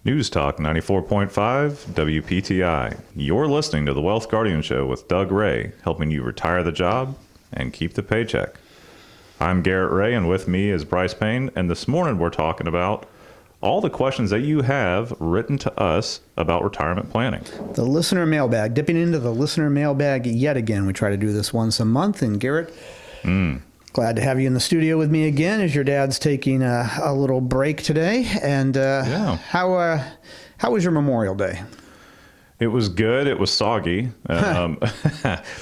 News Talk 94.5 WPTI. You're listening to the Wealth Guardian Show with Doug Ray, helping you retire the job and keep the paycheck. I'm Garrett Ray, and with me is Brice Payne, and this morning we're talking about all the questions that you have written to us about retirement planning. The listener mailbag, dipping into the listener mailbag yet again. We try to do this once a month, and Garrett, glad to have you in the studio with me again as your dad's taking a little break today. And how was your Memorial Day? It was good. It was soggy.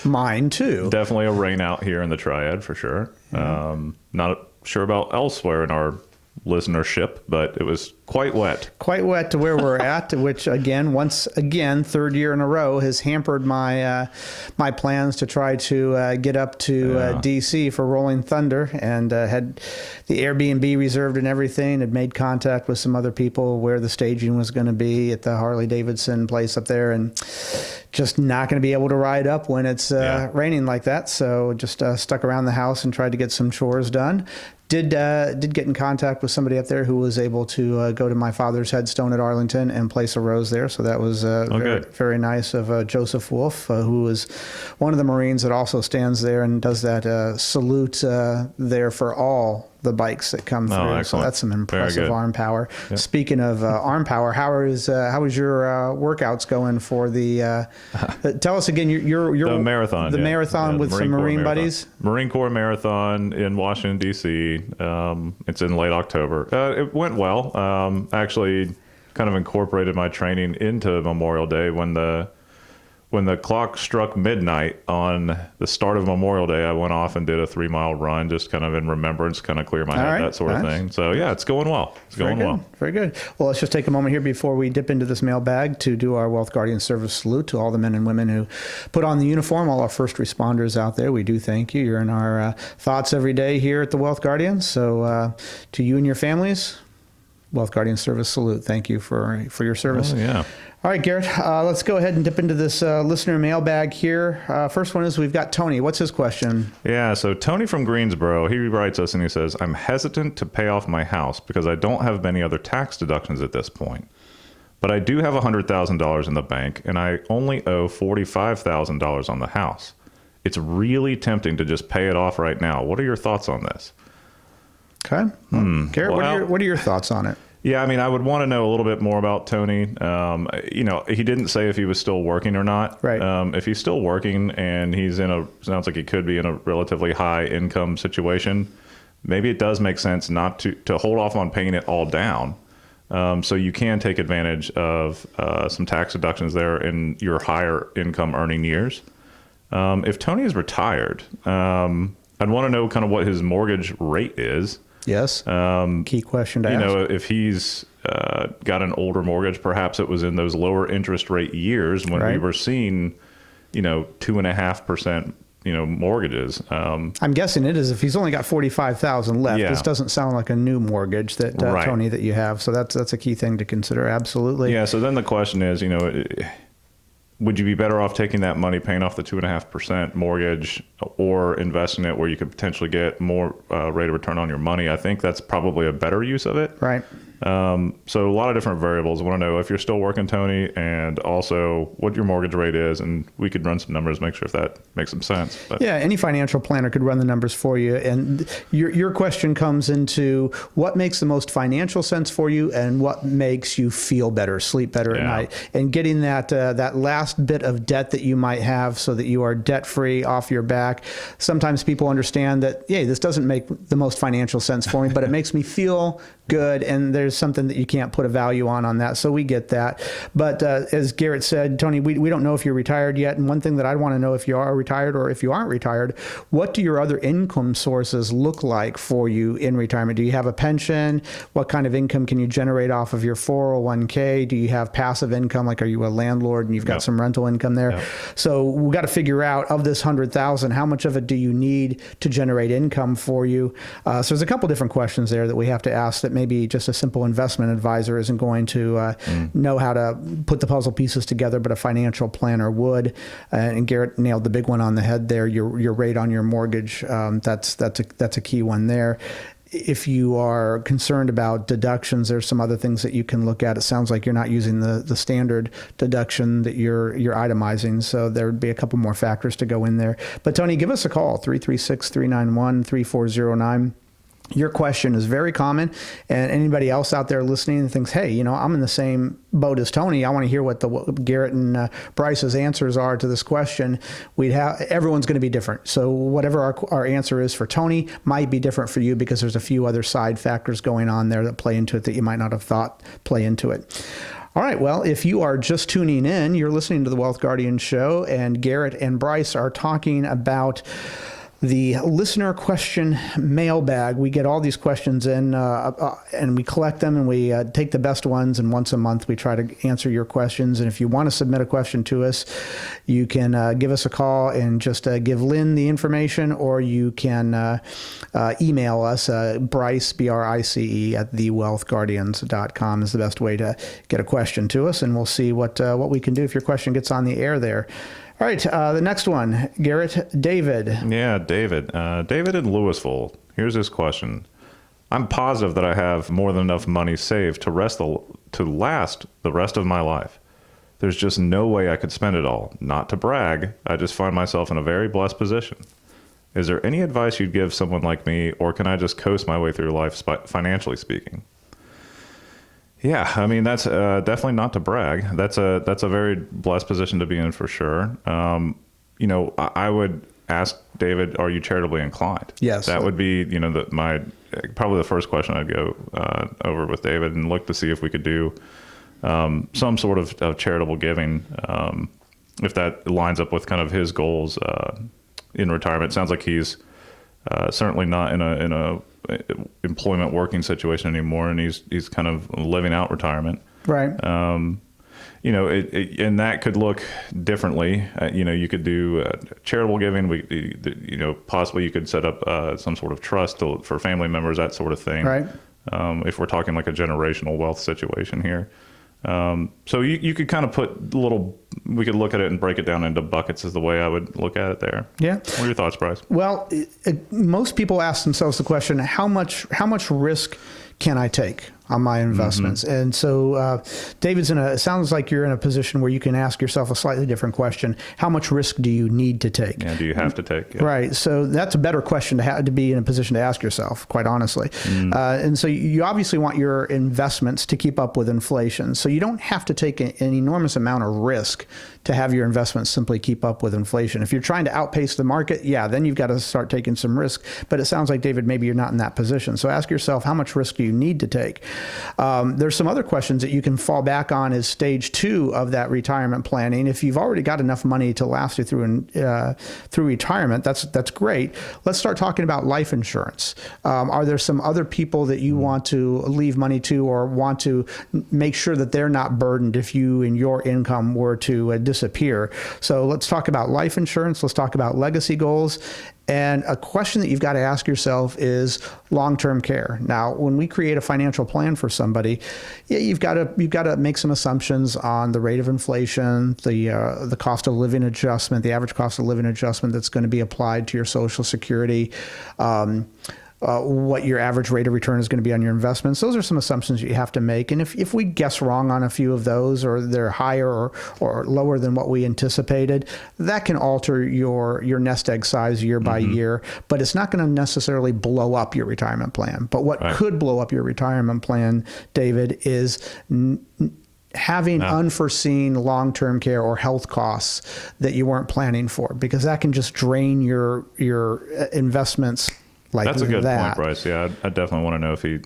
Mine too. Definitely a rain out here in the Triad for sure. Not sure about elsewhere in our listenership, but it was quite wet. Quite wet to where we're at, which once again, third year in a row, has hampered my my plans to try to get up to DC for Rolling Thunder, and had the Airbnb reserved and everything. Had made contact with some other people where the staging was going to be at the Harley Davidson place up there, and just not going to be able to ride up when it's raining like that. So just stuck around the house and tried to get some chores done. Did get in contact with somebody up there who was able to go to my father's headstone at Arlington and place a rose there. So that was very nice of Joseph Wolf, who was one of the Marines that also stands there and does that salute there for all the bikes that come through. Excellent. So that's some impressive arm power. Yep. Speaking of arm power, how is your workouts going for the? Tell us again. Your the marathon. The marathon with some Marine buddies. Marine Corps Marathon in Washington D.C. It's in late October. It went well. Actually, kind of incorporated my training into Memorial Day when the clock struck midnight on the start of Memorial Day. I went off and did a 3-mile run, just kind of in remembrance, kind of clear my head, that sort of thing. So yeah, it's going well. Very good. Well, let's just take a moment here before we dip into this mailbag to do our Wealth Guardian service salute to all the men and women who put on the uniform, all our first responders out there. We do thank you. You're in our thoughts every day here at the Wealth Guardians. So to you and your families, Wealth Guardian service salute. Thank you for your service. All right, Garrett, let's go ahead and dip into this listener mailbag here. First one is we've got Tony. What's his question? Yeah, so Tony from Greensboro, he writes us and he says, I'm hesitant to pay off my house because I don't have many other tax deductions at this point. But I do have $100,000 in the bank, and I only owe $45,000 on the house. It's really tempting to just pay it off right now. What are your thoughts on this? Okay. Garrett, what are your thoughts on it? Yeah, I mean, I would want to know a little bit more about Tony. He didn't say if he was still working or not. Right. If he's still working and he's sounds like he could be in a relatively high income situation, maybe it does make sense not to hold off on paying it all down. So you can take advantage of some tax deductions there in your higher income earning years. If Tony is retired, I'd want to know kind of what his mortgage rate is. Yes. Key question to ask. If he's got an older mortgage, perhaps it was in those lower interest rate years when we were seeing, 2.5%, mortgages. I'm guessing it is if he's only got $45,000 left. Yeah. This doesn't sound like a new mortgage that Tony that you have. So that's a key thing to consider. Absolutely. Yeah. So then the question is, would you be better off taking that money, paying off the 2.5% mortgage, or investing it where you could potentially get more rate of return on your money? I think that's probably a better use of it. Right. So a lot of different variables. I want to know if you're still working, Tony, and also what your mortgage rate is, and we could run some numbers, make sure if that makes some sense. But yeah, any financial planner could run the numbers for you. And your question comes into what makes the most financial sense for you and what makes you feel better, sleep better at night, and getting that last bit of debt that you might have so that you are debt-free off your back. Sometimes people understand that, this doesn't make the most financial sense for me, but it makes me feel good, and there's something that you can't put a value on that. So we get that. But as Garrett said, Tony, we don't know if you're retired yet. And one thing that I'd want to know if you are retired or if you aren't retired, what do your other income sources look like for you in retirement? Do you have a pension? What kind of income can you generate off of your 401k? Do you have passive income? Like, are you a landlord and you've got some rental income there? Yep. So we got to figure out, of this $100,000, how much of it do you need to generate income for you? So there's a couple different questions there that we have to ask that maybe just a simple investment advisor isn't going to know how to put the puzzle pieces together, but a financial planner would. And Garrett nailed the big one on the head there. Your rate on your mortgage, that's a key one there. if you are concerned about deductions, there's some other things that you can look at. It sounds like you're not using the standard deduction that you're itemizing, so there would be a couple more factors to go in there. But Tony, give us a call, 336-391-3409. Your question is very common, and anybody else out there listening thinks, hey, I'm in the same boat as Tony. I want to hear what Garrett and Brice's answers are to this question. Everyone's going to be different. So whatever our answer is for Tony might be different for you, because there's a few other side factors going on there that play into it that you might not have thought play into it. All right. Well, if you are just tuning in, you're listening to the Wealth Guardians show, and Garrett and Brice are talking about the listener question mailbag. We get all these questions in, and we collect them, and we take the best ones, and once a month we try to answer your questions. And if you want to submit a question to us, you can give us a call and just give Lynn the information, or you can email us, Brice, B-R-I-C-E, at thewealthguardians.com is the best way to get a question to us, and we'll see what we can do if your question gets on the air there. All right, the next one, Garrett, David. Yeah, David. David in Louisville. Here's his question. I'm positive that I have more than enough money saved to last the rest of my life. There's just no way I could spend it all. Not to brag, I just find myself in a very blessed position. Is there any advice you'd give someone like me, or can I just coast my way through life financially speaking? Yeah, I mean, that's definitely not to brag. That's a very blessed position to be in for sure. I would ask David, are you charitably inclined? Yes. That would be, probably the first question I'd go over with David and look to see if we could do some sort of charitable giving, if that lines up with kind of his goals in retirement. It sounds like he's certainly not in a employment working situation anymore, and he's kind of living out retirement. Right. And that could look differently. You could do charitable giving. Possibly you could set up some sort of trust for family members, that sort of thing. Right. If we're talking like a generational wealth situation here. So you could kind of we could look at it and break it down into buckets is the way I would look at it there. Yeah. What are your thoughts, Brice? Well, most people ask themselves the question, how much risk can I take on my investments? Mm-hmm. And so David's it sounds like you're in a position where you can ask yourself a slightly different question. How much risk do you need to take? Yeah, do you have to take? Yeah. Right. So that's a better question to be in a position to ask yourself, quite honestly. Mm. And so you obviously want your investments to keep up with inflation. So you don't have to take an enormous amount of risk to have your investments simply keep up with inflation. If you're trying to outpace the market, then you've got to start taking some risk. But it sounds like, David, maybe you're not in that position. So ask yourself, how much risk do you need to take? There's some other questions that you can fall back on as stage 2 of that retirement planning. If you've already got enough money to last you through retirement, that's great. Let's start talking about life insurance. Are there some other people that you want to leave money to, or want to make sure that they're not burdened if you and your income were to disappear? So let's talk about life insurance. Let's talk about legacy goals. And a question that you've got to ask yourself is long-term care. Now, when we create a financial plan for somebody, you've got to make some assumptions on the rate of inflation, the cost of living adjustment, the average cost of living adjustment that's going to be applied to your Social Security, what your average rate of return is going to be on your investments. Those are some assumptions you have to make. And if we guess wrong on a few of those, or they're higher or lower than what we anticipated, that can alter your nest egg size year by year. But it's not going to necessarily blow up your retirement plan. But what could blow up your retirement plan, David, is having unforeseen long-term care or health costs that you weren't planning for, because that can just drain your investments. That's a good point, Brice. Yeah, I definitely want to know if he's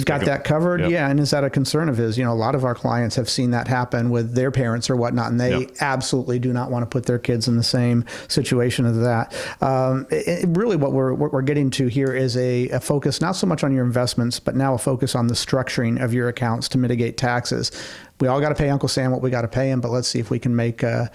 got that covered. Yep. Yeah, and is that a concern of his? A lot of our clients have seen that happen with their parents or whatnot, and they absolutely do not want to put their kids in the same situation as that. Really, what we're getting to here is a focus not so much on your investments, but now a focus on the structuring of your accounts to mitigate taxes. We all got to pay Uncle Sam what we got to pay him, but let's see if we can make that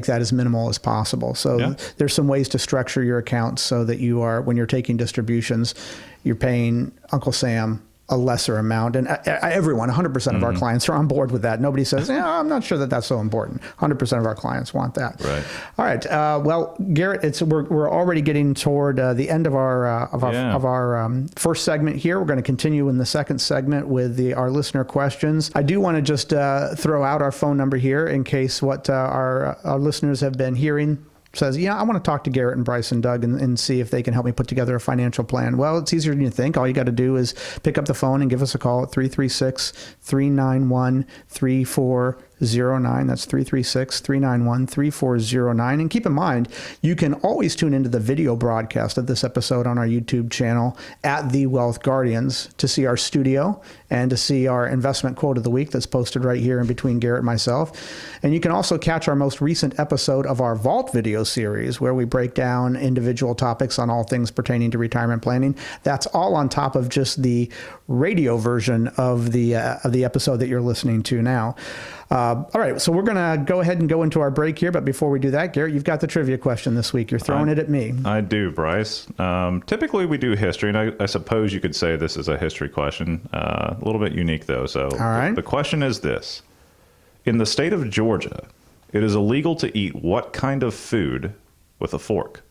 as minimal as possible. So there's some ways to structure your accounts so that when you're taking distributions, you're paying Uncle Sam a lesser amount. And everyone, 100% of our clients are on board with that. Nobody says, yeah, I'm not sure that that's so important. 100% of our clients want that. Right. All right. Well, Garrett, we're already getting toward the end of our first segment here. We're going to continue in the second segment with our listener questions. I do want to just throw out our phone number here in case what our listeners have been hearing says, yeah, I want to talk to Garrett and Brice and Doug and see if they can help me put together a financial plan. Well, it's easier than you think. All you got to do is pick up the phone and give us a call at 336-391-3409. That's 336-391-3409. And keep in mind, you can always tune into the video broadcast of this episode on our YouTube channel at The Wealth Guardians to see our studio and to see our investment quote of the week that's posted right here in between Garrett and myself. And you can also catch our most recent episode of our Vault video series where we break down individual topics on all things pertaining to retirement planning. That's all on top of just the radio version of the episode that you're listening to now. All right, so we're going to go ahead and go into our break here. But before we do that, Garrett, you've got the trivia question this week. You're throwing it at me. I do, Brice. Typically, we do history, and I suppose you could say this is a history question. A little bit unique, though. So all right. The question is this. In the state of Georgia, it is illegal to eat what kind of food with a fork?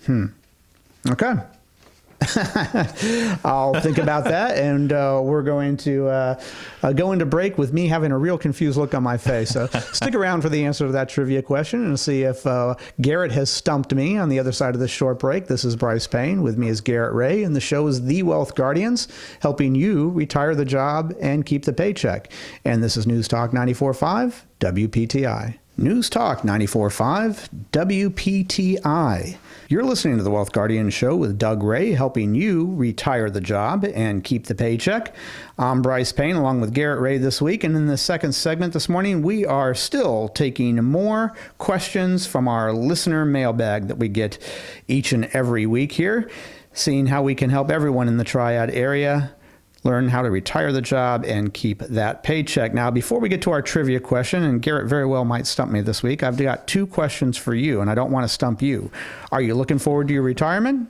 Okay. I'll think about that, and we're going to go into break with me having a real confused look on my face. So stick around for the answer to that trivia question and see if Garrett has stumped me on the other side of this short break. This is Brice Payne. With me is Garrett Ray, and the show is The Wealth Guardians, helping you retire the job and keep the paycheck. And this is News Talk 94.5 WPTI. News Talk 94.5 WPTI. You're listening to the Wealth Guardian Show with Doug Ray, helping you retire the job and keep the paycheck. I'm Brice Payne, along with Garrett Ray this week. And in the second segment this morning, we are still taking more questions from our listener mailbag that we get each and every week here, seeing how we can help everyone in the Triad area learn how to retire the job and keep that paycheck. Now, before we get to our trivia question, and Garrett very well might stump me this week, I've got two questions for you, and I don't want to stump you. Are you looking forward to your retirement?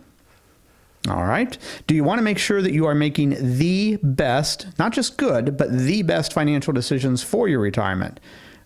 All right. Do you want to make sure that you are making the best, not just good, but the best financial decisions for your retirement?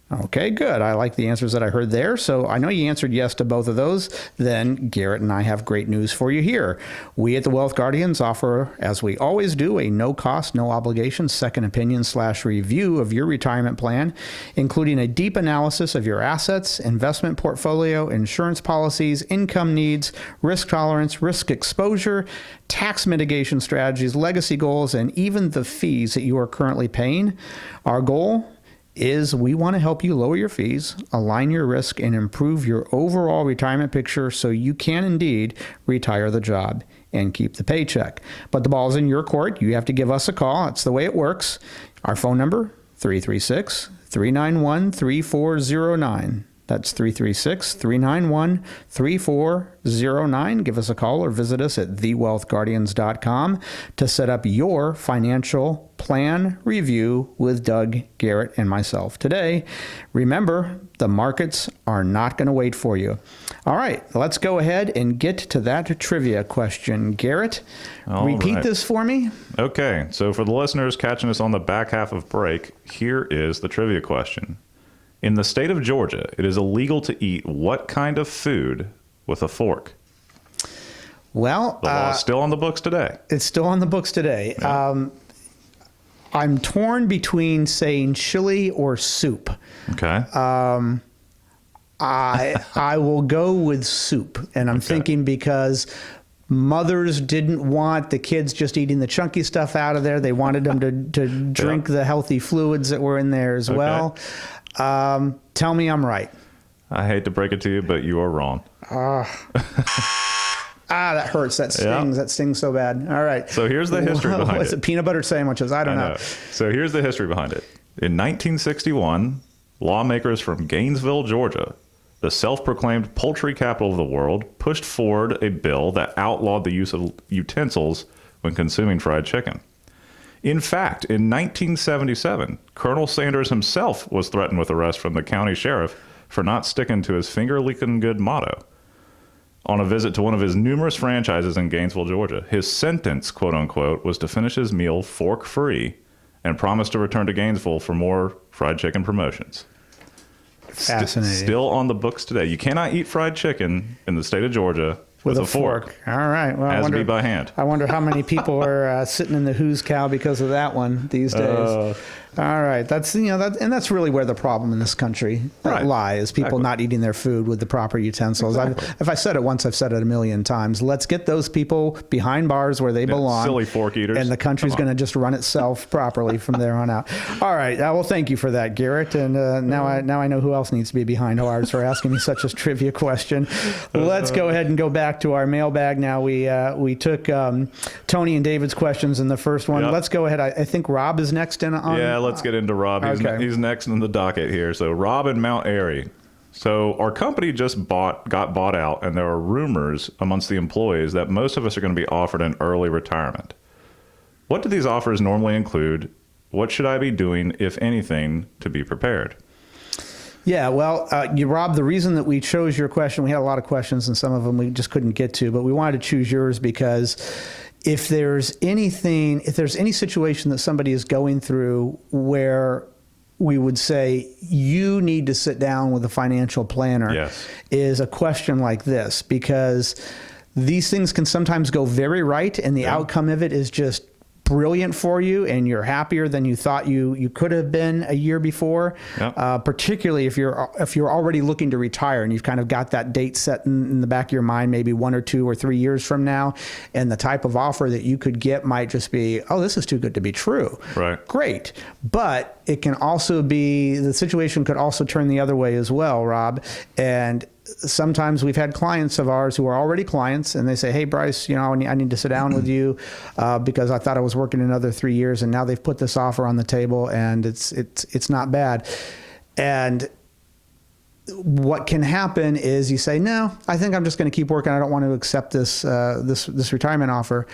Okay, good. I like the answers that I heard there. So I know you answered yes to both of those. Then Garrett and I have great news for you here. We at the Wealth Guardians offer, as we always do, a no-cost, no-obligation second opinion/review of your retirement plan, including a deep analysis of your assets, investment portfolio, insurance policies, income needs, risk tolerance, risk exposure, tax mitigation strategies, legacy goals, and even the fees that you are currently paying. Our goal is we want to help you lower your fees, align your risk, and improve your overall retirement picture so you can indeed retire the job and keep the paycheck. But the ball's in your court. You have to give us a call. That's the way it works. Our phone number, 336-391-3409. That's 336-391-3409. Give us a call or visit us at thewealthguardians.com to set up your financial plan review with Doug, Garrett, and myself today. Remember, the markets are not going to wait for you. All right, let's go ahead and get to that trivia question. Garrett, repeat this for me. Okay, so for the listeners catching us on the back half of break, here is the trivia question. In the state of Georgia, it is illegal to eat what kind of food with a fork? Well, the law is still on the books today. It's still on the books today. Yeah. I'm torn between saying chili or soup. Okay. I will go with soup, and I'm thinking because mothers didn't want the kids just eating the chunky stuff out of there. They wanted them to drink the healthy fluids that were in there as well. Tell me I'm right. I hate to break it to you, but you are wrong. That hurts. That stings. Yeah. That stings so bad. All right. So here's the history behind it. What's it? Peanut butter sandwiches. I don't know. So here's the history behind it. In 1961, lawmakers from Gainesville, Georgia, the self-proclaimed poultry capital of the world, pushed forward a bill that outlawed the use of utensils when consuming fried chicken. In fact, in 1977, Colonel Sanders himself was threatened with arrest from the county sheriff for not sticking to his finger-licking good motto. on a visit to one of his numerous franchises in Gainesville, Georgia. His sentence, quote unquote, was to finish his meal fork-free and promise to return to Gainesville for more fried chicken promotions. Fascinating. Still on the books today. You cannot eat fried chicken in the state of Georgia with a fork. All right. Well, Has to be by hand. I wonder how many people are sitting in the who's cow because of that one these days. All right. That's and that's really where the problem in this country lies. People not eating their food with the proper utensils. Exactly. If I said it once, I've said it a million times. Let's get those people behind bars where they belong. Silly fork eaters. And the country's going to just run itself properly from there on out. All right. Well, thank you for that, Garrett. And now I know who else needs to be behind bars for asking me such a trivia question. Let's go ahead and go back to our mailbag now. We took Tony and David's questions in the first one. Yep. Let's go ahead. I think Rob is next in on. Yeah, let's get into Rob. He's next in the docket here. So Rob in Mount Airy. So our company just got bought out, and there are rumors amongst the employees that most of us are going to be offered an early retirement. What do these offers normally include? What should I be doing, if anything, to be prepared? Yeah, well, Rob, the reason that we chose your question, we had a lot of questions, and some of them we just couldn't get to, but we wanted to choose yours because if there's any situation that somebody is going through where we would say you need to sit down with a financial planner, is a question like this, because these things can sometimes go very right, and the outcome of it is just brilliant for you, and you're happier than you thought you could have been a year before. Particularly if you're already looking to retire and you've kind of got that date set in the back of your mind, maybe 1 or 2 or 3 years from now, and the type of offer that you could get might just be, oh, this is too good to be true. Right. Great. But it can also be, the situation could also turn the other way as well, Rob. And sometimes we've had clients of ours who are already clients, and they say, hey, Brice, I need to sit down with you because I thought I was working another 3 years, and now they've put this offer on the table, and it's not bad. And what can happen is you say, no, I think I'm just going to keep working. I don't want to accept this retirement offer.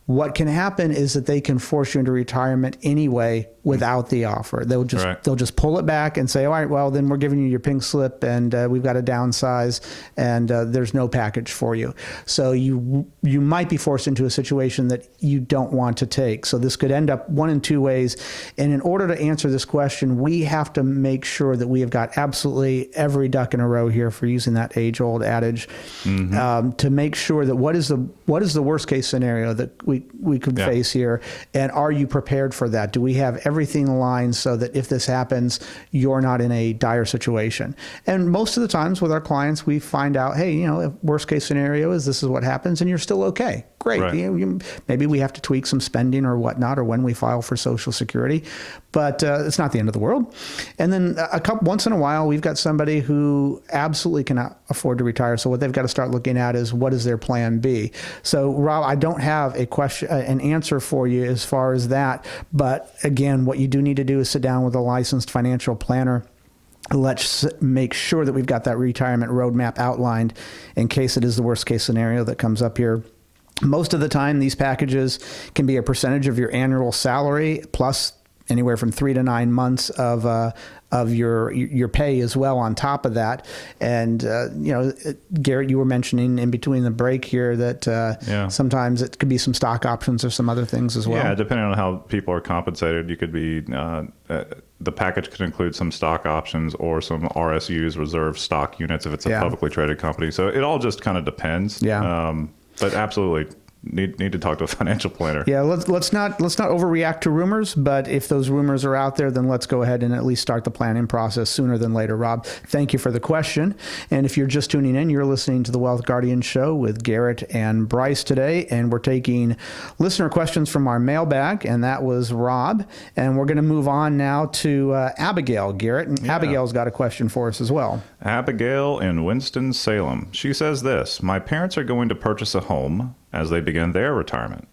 What can happen is that they can force you into retirement anyway without the offer. They'll just pull it back and say, all right, well, then we're giving you your pink slip, and we've got to downsize, and there's no package for you. So you might be forced into a situation that you don't want to take. So this could end up one in two ways. And in order to answer this question, we have to make sure that we have got absolutely every duck in a row here, for using that age-old adage, to make sure that what is the worst case scenario that we could face here, and are you prepared for that? Do we have everything aligned so that if this happens, you're not in a dire situation? And most of the times with our clients, we find out, hey, worst case scenario is this is what happens, and you're still okay. Great. Right. Maybe we have to tweak some spending or whatnot, or when we file for Social Security, but it's not the end of the world. And then once in a while, we've got somebody who absolutely cannot afford to retire. So what they've got to start looking at is, what is their plan B? So Rob, I don't have an answer for you as far as that. But again, what you do need to do is sit down with a licensed financial planner. Let's make sure that we've got that retirement roadmap outlined in case it is the worst case scenario that comes up here. Most of the time, these packages can be a percentage of your annual salary plus anywhere from 3 to 9 months of your pay as well on top of that. And Garrett, you were mentioning in between the break here that sometimes it could be some stock options or some other things as well. Yeah, depending on how people are compensated, you could be the package could include some stock options or some RSUs, reserve stock units, if it's a publicly traded company. So it all just kind of depends. But absolutely need to talk to a financial planner. Yeah, let's not overreact to rumors, but if those rumors are out there, then let's go ahead and at least start the planning process sooner than later. Rob, thank you for the question. And if you're just tuning in, you're listening to the Wealth Guardians Show with Garrett and Brice today, and we're taking listener questions from our mailbag, and that was Rob. And we're going to move on now to Abigail, Garrett, and Abigail's got a question for us as well. Abigail in Winston-Salem. She says this: my parents are going to purchase a home as they begin their retirement,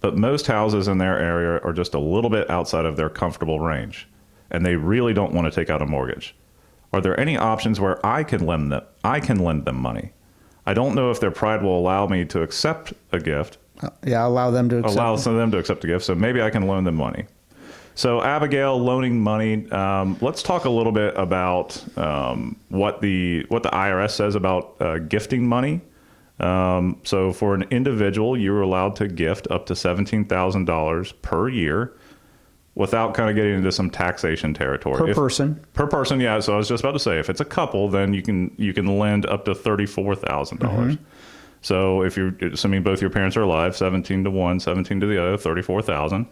but most houses in their area are just a little bit outside of their comfortable range, and they really don't want to take out a mortgage. Are there any options where I can lend them money? I don't know if their pride will allow me to accept a gift. Allow them to accept a gift, so maybe I can loan them money. So Abigail, loaning money. Let's talk a little bit about what the IRS says about gifting money. So for an individual, you're allowed to gift up to $17,000 per year without kind of getting into some taxation territory. Per person, yeah. So I was just about to say, if it's a couple, then you can lend up to $34,000. So if you're assuming both your parents are alive, 17 to one, 17 to the other, 34,000.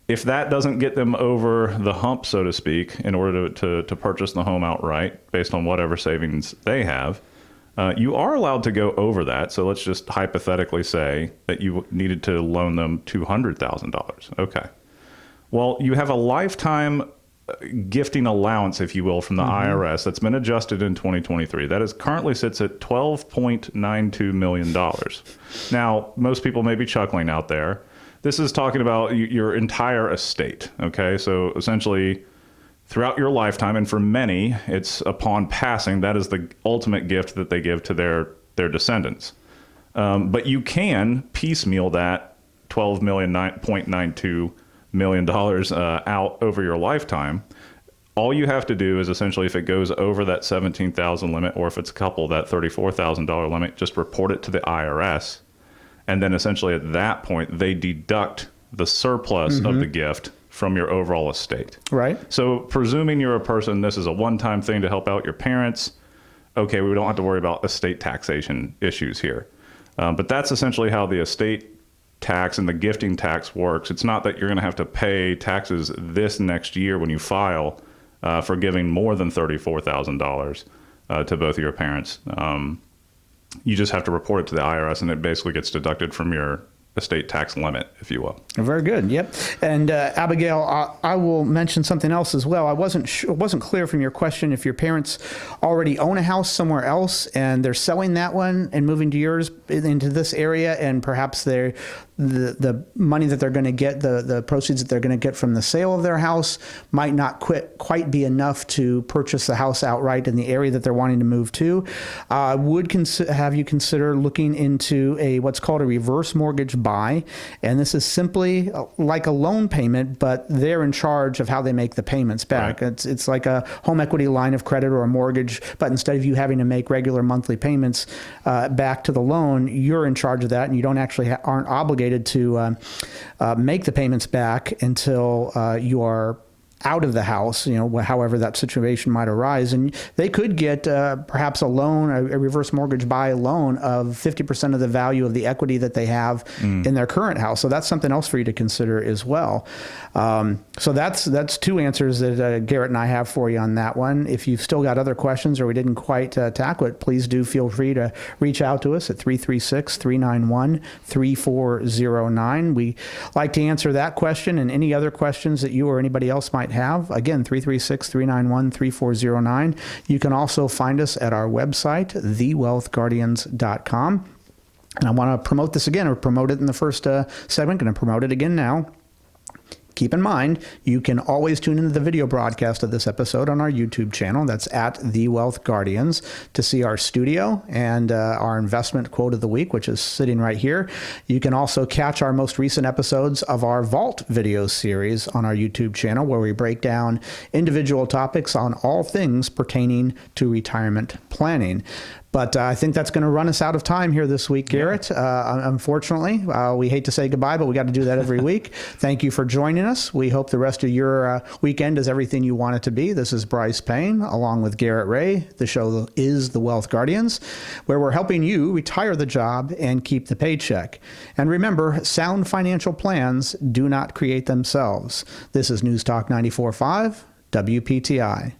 If that doesn't get them over the hump, so to speak, in order to purchase the home outright based on whatever savings they have, you are allowed to go over that. So let's just hypothetically say that you needed to loan them $200,000. Okay. Well, you have a lifetime gifting allowance, if you will, from the IRS that's been adjusted in 2023. That is currently sits at $12.92 million. Now, most people may be chuckling out there. This is talking about your entire estate. Okay. So essentially, throughout your lifetime, and for many, it's upon passing, that is the ultimate gift that they give to their descendants. But you can piecemeal that $12.92 million out over your lifetime. All you have to do is essentially, if it goes over that $17,000 limit, or if it's a couple, that $34,000 limit, just report it to the IRS. And then essentially at that point, they deduct the surplus of the gift from your overall estate. Right. So presuming you're a person, this is a one-time thing to help out your parents, okay, we don't have to worry about estate taxation issues here. But that's essentially how the estate tax and the gifting tax works. It's not that you're going to have to pay taxes this next year when you file for giving more than $34,000 to both of your parents. You just have to report it to the IRS, and it basically gets deducted from your estate tax limit, if you will. Very good. Yep. And Abigail, I will mention something else as well. I wasn't clear from your question if your parents already own a house somewhere else and they're selling that one and moving to yours into this area, and perhaps the money that they're going to get, the proceeds that they're going to get from the sale of their house might not quite be enough to purchase the house outright in the area that they're wanting to move to. I would have you consider looking into what's called a reverse mortgage buy. And this is simply like a loan payment, but they're in charge of how they make the payments back. Right. It's like a home equity line of credit or a mortgage, but instead of you having to make regular monthly payments back to the loan, you're in charge of that, and you don't actually aren't obligated to make the payments back until you are out of the house, however that situation might arise. And they could get perhaps a loan, a reverse mortgage buy loan of 50% of the value of the equity that they have in their current house. So that's something else for you to consider as well. So that's two answers that Garrett and I have for you on that one. If you've still got other questions or we didn't quite tackle it, please do feel free to reach out to us at 336-391-3409. We like to answer that question and any other questions that you or anybody else might have. Again, 336-391-3409. You can also find us at our website, thewealthguardians.com. And I want to promote this again, or promote it in the first segment. Going to promote it again now. Keep in mind, you can always tune into the video broadcast of this episode on our YouTube channel. That's at The Wealth Guardians, to see our studio and our investment quote of the week, which is sitting right here. You can also catch our most recent episodes of our Vault video series on our YouTube channel, where we break down individual topics on all things pertaining to retirement planning. But I think that's going to run us out of time here this week, Garrett. Unfortunately, we hate to say goodbye, but we got to do that every week. Thank you for joining us. We hope the rest of your weekend is everything you want it to be. This is Brice Payne, along with Garrett Ray. The show is The Wealth Guardians, where we're helping you retire the job and keep the paycheck. And remember, sound financial plans do not create themselves. This is News Talk 94.5, WPTI.